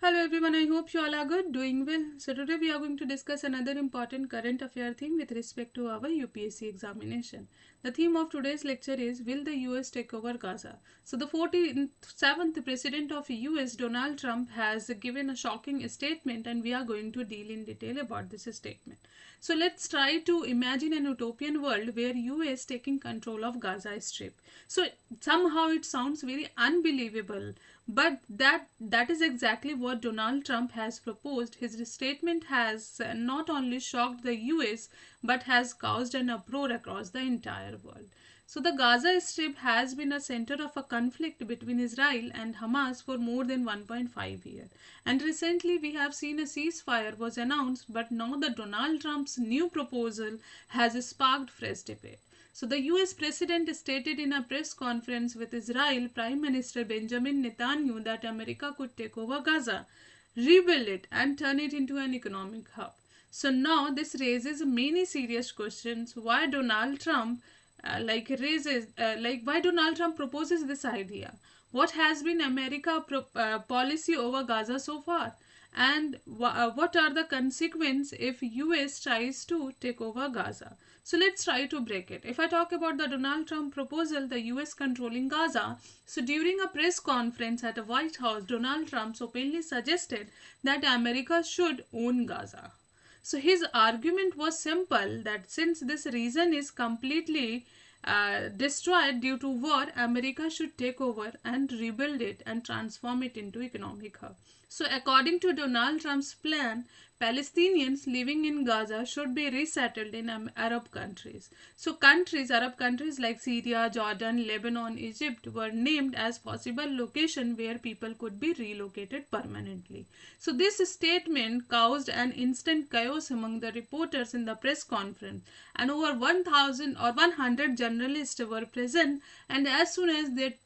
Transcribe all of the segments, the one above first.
Hello everyone, I hope you all are good, doing well. So today we are going to discuss another important current affair theme with respect to our UPSC examination. The theme of today's lecture is, will the US take over Gaza? So the 47th President of US, Donald Trump, has given a shocking statement, and we are going to deal in detail about this statement. So let's try to imagine an utopian world where US taking control of Gaza Strip. So somehow it sounds very unbelievable, but that is exactly what Donald Trump has proposed. His statement has not only shocked the US but has caused an uproar across the entire world. So the Gaza Strip has been a center of a conflict between Israel and Hamas for more than 1.5 years. And recently we have seen a ceasefire was announced, but now the Donald Trump's new proposal has sparked fresh debate. So the US President stated in a press conference with Israel Prime Minister Benjamin Netanyahu that America could take over Gaza, rebuild it, and turn it into an economic hub. So now this raises many serious questions. Why Donald Trump why Donald Trump proposes this idea? What has been America policy over Gaza so far? And what are the consequences if US tries to take over Gaza? So let's try to break it. If I talk about the Donald Trump proposal, the US controlling Gaza, so during a press conference at the White House, Donald Trump openly suggested that America should own Gaza. So his argument was simple, that since this region is completely destroyed due to war, America should take over and rebuild it and transform it into economic hub. So according to Donald Trump's plan, Palestinians living in Gaza should be resettled in Arab countries. So Arab countries like Syria, Jordan, Lebanon, Egypt were named as possible location where people could be relocated permanently. So this statement caused an instant chaos among the reporters in the press conference, and over 1,000 or 100 journalists were present, and as soon as they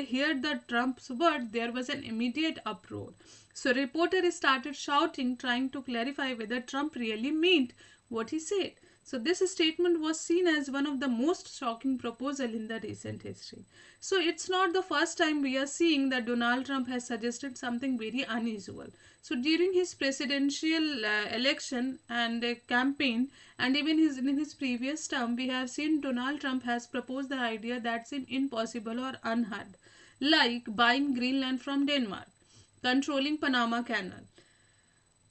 heard the Trump's word, there was an immediate uproar. So reporters started shouting, trying to clarify whether Trump really meant what he said. So this statement was seen as one of the most shocking proposals in the recent history. So it's not the first time we are seeing that Donald Trump has suggested something very unusual. So during his presidential election and campaign, and even in his previous term, we have seen Donald Trump has proposed the idea that seemed impossible or unheard, like buying Greenland from Denmark, controlling Panama Canal,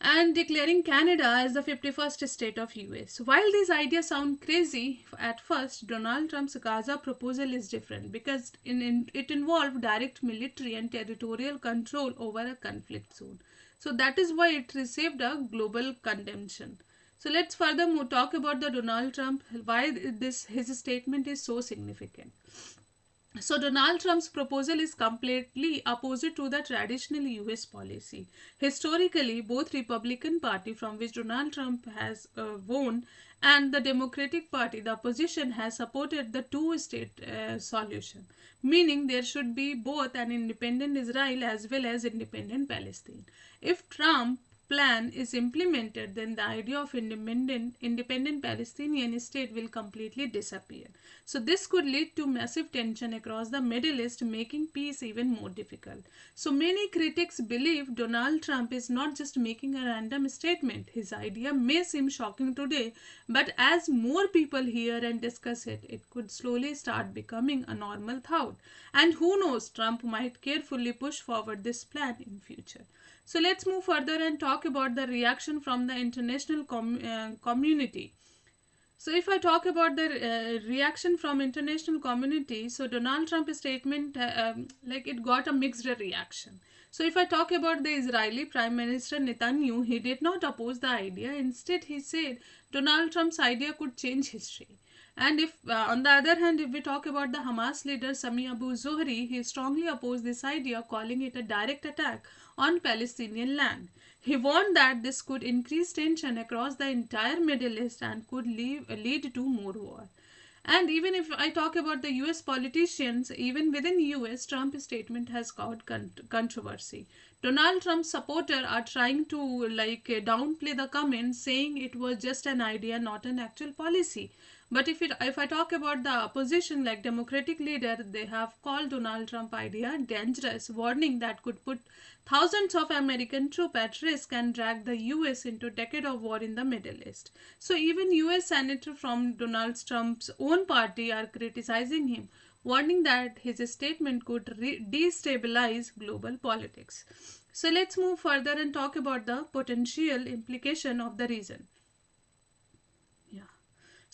and declaring Canada as the 51st state of US. While these ideas sound crazy at first, Donald Trump's Gaza proposal is different because it involved direct military and territorial control over a conflict zone. So that is why it received a global condemnation. So let's furthermore talk about the Donald Trump, why his statement is so significant. So Donald Trump's proposal is completely opposite to the traditional US policy. Historically, both Republican Party, from which Donald Trump has won, and the Democratic Party, the opposition, has supported the two-state solution, meaning there should be both an independent Israel as well as independent Palestine. If Trump plan is implemented, then the idea of independent Palestinian state will completely disappear. So this could lead to massive tension across the Middle East, making peace even more difficult. So many critics believe Donald Trump is not just making a random statement. His idea may seem shocking today, but as more people hear and discuss it, it could slowly start becoming a normal thought. And who knows, Trump might carefully push forward this plan in future. So let's move further and talk about the reaction from the international community. So if I talk about the reaction from international community, so Donald Trump's statement, it got a mixed reaction. So if I talk about the Israeli Prime Minister Netanyahu, he did not oppose the idea. Instead, he said Donald Trump's idea could change history. And if, on the other hand, if we talk about the Hamas leader Sami Abu Zuhri, he strongly opposed this idea, calling it a direct attack on Palestinian land. He warned that this could increase tension across the entire Middle East and could lead to more war. And even if I talk about the US politicians, even within US, Trump's statement has caused controversy. Donald Trump's supporters are trying to downplay the comment, saying it was just an idea, not an actual policy. But if I talk about the opposition, like Democratic leader, they have called Donald Trump idea dangerous, warning that could put thousands of American troops at risk and drag the US into a decade of war in the Middle East. So even US senator from Donald Trump's own party are criticizing him, warning that his statement could destabilize global politics. So let's move further and talk about the potential implication of the reason.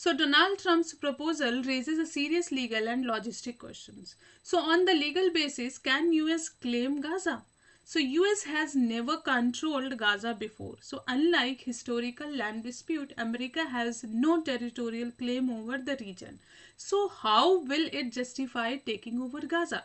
So Donald Trump's proposal raises a serious legal and logistic questions. So on the legal basis, can US claim Gaza? So US has never controlled Gaza before. So unlike historical land dispute, America has no territorial claim over the region. So how will it justify taking over Gaza?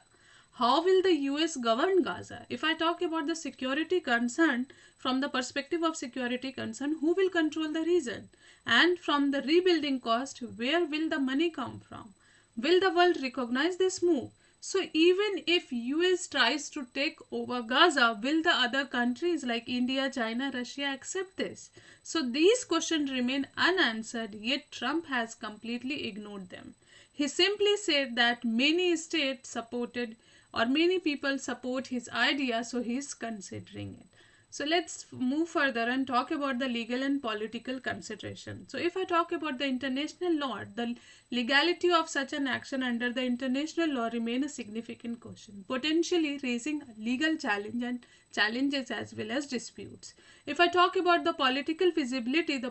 How will the US govern Gaza? If I talk about the security concern, from the perspective of security concern, who will control the region? And from the rebuilding cost, where will the money come from? Will the world recognize this move? So even if US tries to take over Gaza, will the other countries like India, China, Russia accept this? So these questions remain unanswered, yet Trump has completely ignored them. He simply said that many states supported or many people support his idea, so he is considering it. So let's move further and talk about the legal and political consideration. So if I talk about the international law, the legality of such an action under the international law remain a significant question, potentially raising legal challenges as well as disputes. If I talk about the political feasibility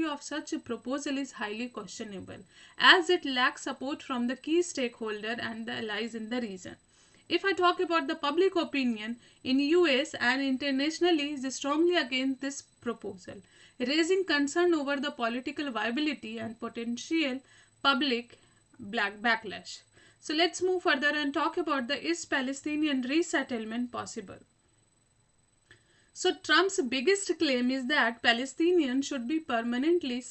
of such a proposal is highly questionable, as it lacks support from the key stakeholder and the allies in the region. If I talk about the public opinion in US and internationally is strongly against this proposal, raising concern over the political viability and potential public backlash. So let's move further and talk about the is Palestinian resettlement possible? So Trump's biggest claim is that Palestinians should be permanently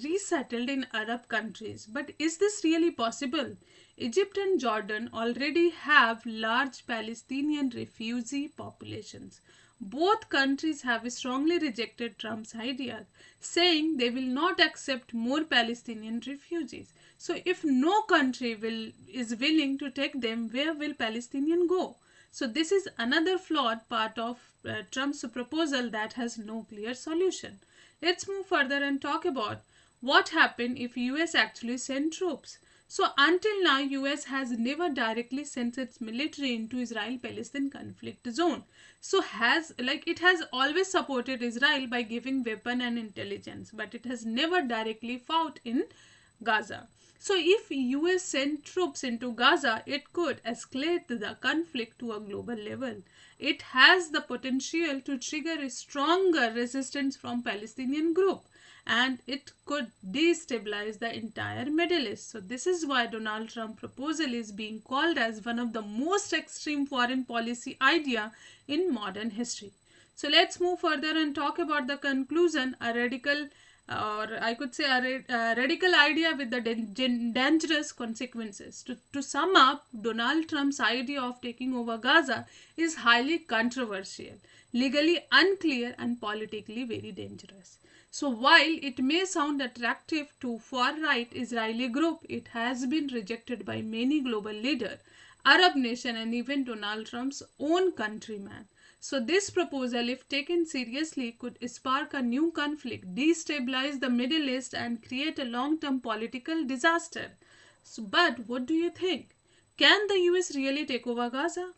resettled in Arab countries. But is this really possible? Egypt and Jordan already have large Palestinian refugee populations. Both countries have strongly rejected Trump's idea, saying they will not accept more Palestinian refugees. So if no country is willing to take them, where will Palestinians go? So this is another flawed part of Trump's proposal that has no clear solution. Let's move further and talk about what happened if US actually sent troops. So until now, US has never directly sent its military into Israel-Palestine conflict zone. So it has always supported Israel by giving weapon and intelligence, but it has never directly fought in Gaza. So if US sent troops into Gaza, it could escalate the conflict to a global level. It has the potential to trigger a stronger resistance from Palestinian group, and it could destabilize the entire Middle East. So this is why Donald Trump proposal is being called as one of the most extreme foreign policy idea in modern history. So let's move further and talk about the conclusion, a radical or I could say a radical idea with the dangerous consequences. To sum up, Donald Trump's idea of taking over Gaza is highly controversial, legally unclear and politically very dangerous. So while it may sound attractive to far-right Israeli group, it has been rejected by many global leaders, Arab nations and even Donald Trump's own countrymen. So this proposal, if taken seriously, could spark a new conflict, destabilize the Middle East and create a long-term political disaster. But what do you think? Can the US really take over Gaza?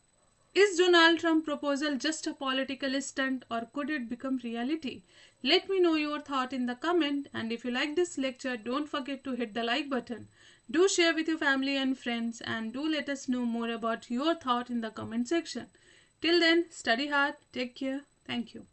Is Donald Trump's proposal just a political stunt or could it become reality? Let me know your thought in the comment, and if you like this lecture, don't forget to hit the like button. Do share with your family and friends, and do let us know more about your thought in the comment section. Till then, study hard, take care, thank you.